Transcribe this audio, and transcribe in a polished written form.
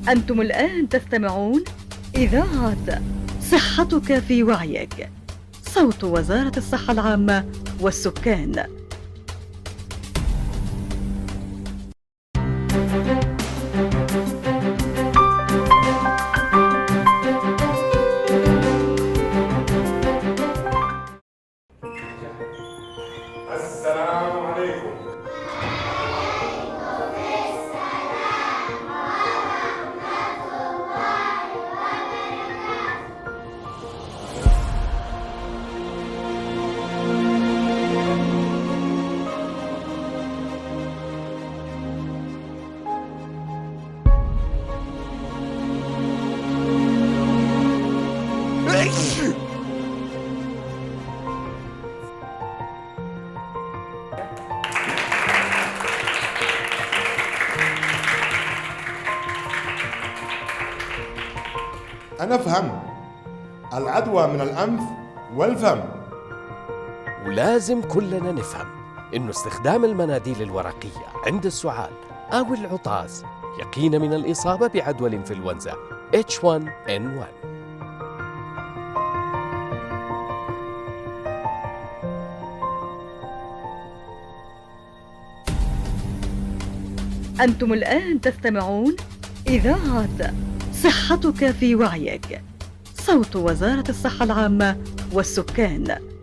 أنتم الآن تستمعون إذاعة صحتك في وعيك، صوت وزارة الصحة العامة والسكان. السلام عليكم. أنا أفهم العدوى من الأنف والفم، ولازم كلنا نفهم إنه استخدام المناديل الورقية عند السعال أو العطاس يقينا من الإصابة بعدوى الإنفلونزا H1N1. أنتم الآن تستمعون إذاعة صحتك في وعيك، صوت وزارة الصحة العامة والسكان.